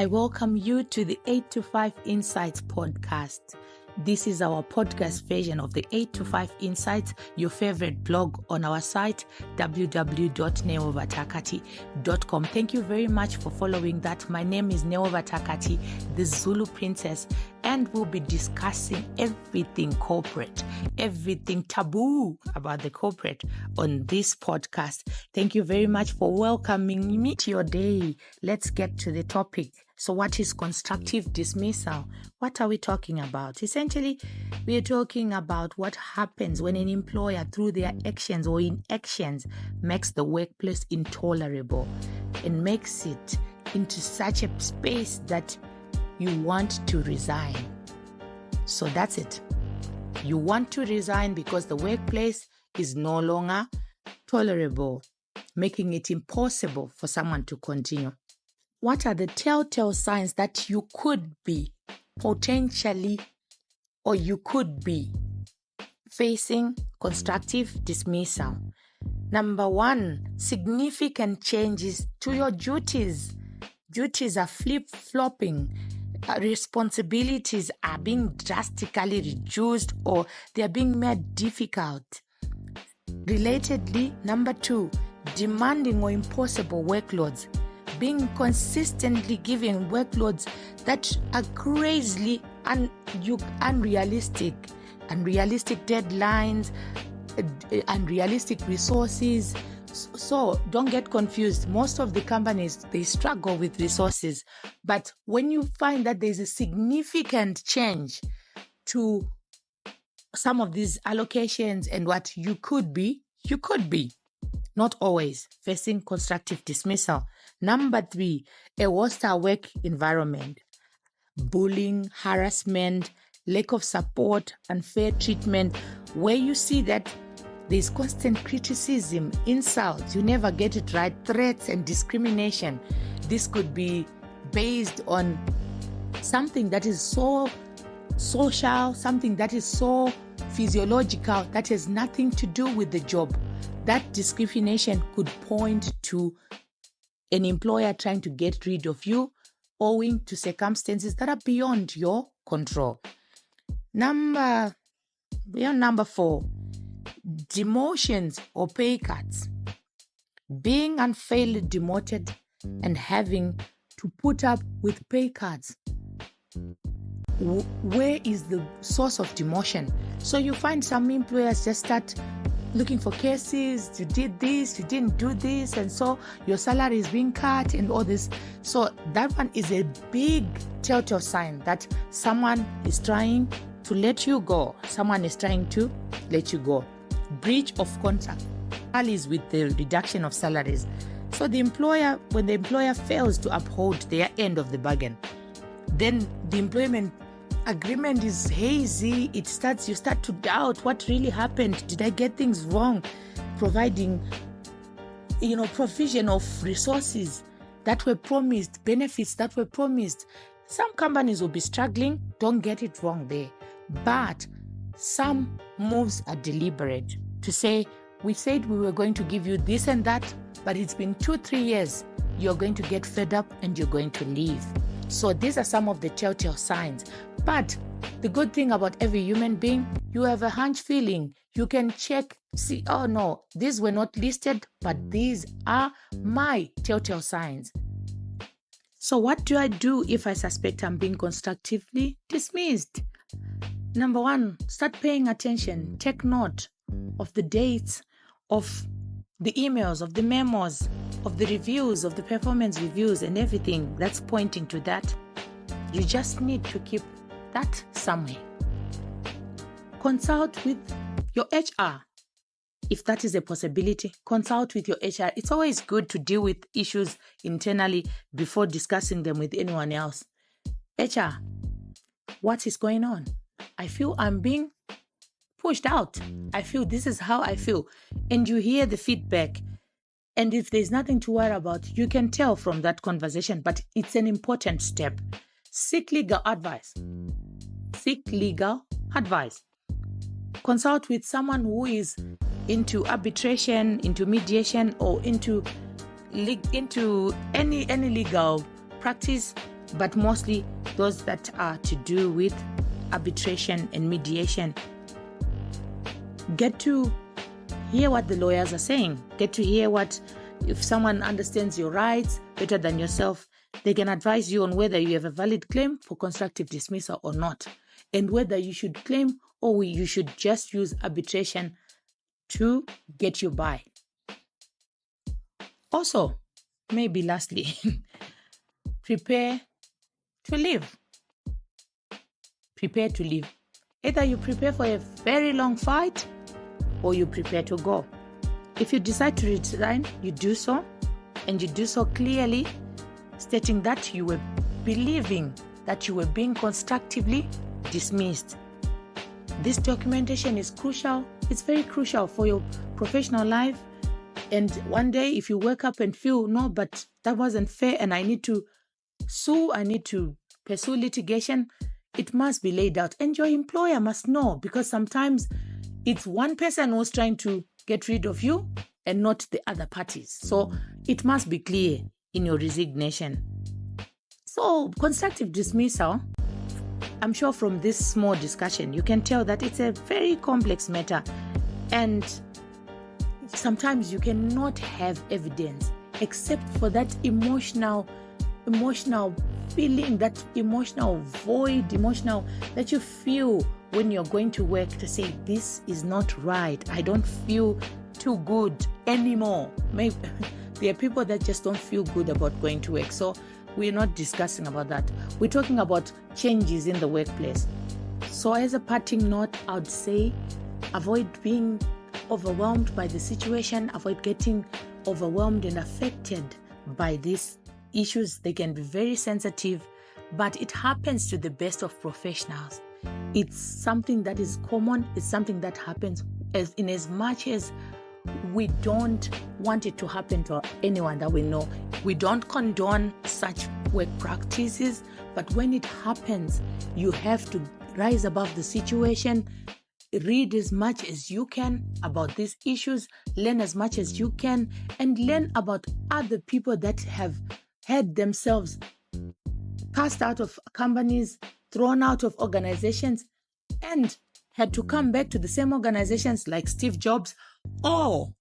I welcome you to the 8 to 5 Insights podcast. This is our podcast version of the 8 to 5 Insights, your favorite blog on our site, www.neovatakati.com. Thank you very much for following that. My name is Neovatakati, the Zulu princess, and we'll be discussing everything corporate, everything taboo about the corporate on this podcast. Thank you very much for welcoming me to your day. Let's get to the topic. So what is constructive dismissal? What are we talking about? Essentially, we are talking about what happens when an employer, through their actions or inactions, makes the workplace intolerable and makes it into such a space that you want to resign. So that's it. You want to resign because the workplace is no longer tolerable, making it impossible for someone to continue. What are the telltale signs that you could be potentially or you could be facing constructive dismissal? Number one, significant changes to your duties. Duties are flip-flopping. Responsibilities are being drastically reduced or they are being made difficult. Relatedly, number two, demanding or impossible workloads. Being consistently given workloads that are crazily unrealistic deadlines, unrealistic resources. So don't get confused. Most of the companies, they struggle with resources. But when you find that there's a significant change to some of these allocations and what you could be, not always, facing constructive dismissal. Number three, a hostile work environment. Bullying, harassment, lack of support, unfair treatment, where you see that there's constant criticism, insults, you never get it right, threats and discrimination. This could be based on something that is so social, something that is so physiological, that has nothing to do with the job. That discrimination could point to an employer trying to get rid of you owing to circumstances that are beyond your control. Number four, demotions or pay cuts. Being unfairly demoted and having to put up with pay cuts. Where is the source of demotion? So you find some employers just start looking for cases, you did this, you didn't do this, and so your salary is being cut and all this. So that one is a big telltale sign that someone is trying to let you go. Someone is trying to let you go. Breach of contract is with the reduction of salaries. So when the employer fails to uphold their end of the bargain, then the employment agreement is hazy. You start to doubt what really happened. Did I get things wrong? Providing, provision of resources that were promised, benefits that were promised. Some companies will be struggling. Don't get it wrong there. But some moves are deliberate to say, we said we were going to give you this and that, but it's been 2-3 years. You're going to get fed up and you're going to leave. So these are some of the telltale signs. But the good thing about every human being, you have a hunch feeling. You can check, see, oh no, these were not listed, but these are my telltale signs. So what do I do if I suspect I'm being constructively dismissed? Number one, start paying attention. Take note of the dates, of the emails, of the memos, of the reviews, of the performance reviews and everything that's pointing to that. You just need to keep that somewhere. Consult with your HR. If that is a possibility, consult with your HR. It's always good to deal with issues internally before discussing them with anyone else. HR, what is going on? I feel I'm being pushed out. I feel this is how I feel. And you hear the feedback. And if there's nothing to worry about, you can tell from that conversation, but it's an important step. Seek legal advice. Consult with someone who is into arbitration, into mediation, or into any legal practice but mostly those that are to do with arbitration and mediation. Get to hear what the lawyers are saying. Get to hear if someone understands your rights better than yourself, they can advise you on whether you have a valid claim for constructive dismissal or not, and whether you should claim or you should just use arbitration to get you by. Also, maybe lastly, prepare to leave. Prepare to leave. Either you prepare for a very long fight or you prepare to go. If you decide to resign, you do so, and you do so clearly, stating that you were believing that you were being constructively dismissed. This documentation is crucial. It's very crucial for your professional life. And one day, if you wake up and feel, no, but that wasn't fair and I need to sue, I need to pursue litigation, it must be laid out. And your employer must know, because sometimes it's one person who's trying to get rid of you and not the other parties. So it must be clear in your resignation. So constructive dismissal, I'm sure from this small discussion, you can tell that it's a very complex matter. And sometimes you cannot have evidence except for that emotional feeling, that emotional void, that you feel when you're going to work, to say, this is not right. I don't feel too good anymore. Maybe there are people that just don't feel good about going to work. So we're not discussing about that. We're talking about changes in the workplace. So as a parting note, I would say avoid being overwhelmed by the situation, avoid getting overwhelmed and affected by these issues. They can be very sensitive, but it happens to the best of professionals. It's something that is common. It's something that happens as much as we don't want it to happen to anyone that we know. We don't condone such work practices, but when it happens, you have to rise above the situation, read as much as you can about these issues, learn as much as you can, and learn about other people that have had themselves cast out of companies, thrown out of organizations, and had to come back to the same organizations like Steve Jobs, or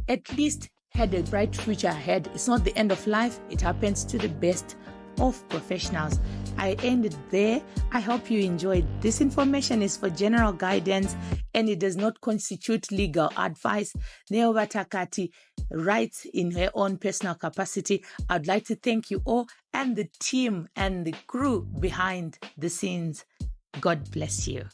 at least had a bright future ahead. It's not the end of life. It happens to the best of professionals. I ended there. I hope you enjoyed. This information is for general guidance and it does not constitute legal advice. Neova Takati writes in her own personal capacity. I'd like to thank you all and the team and the crew behind the scenes. God bless you.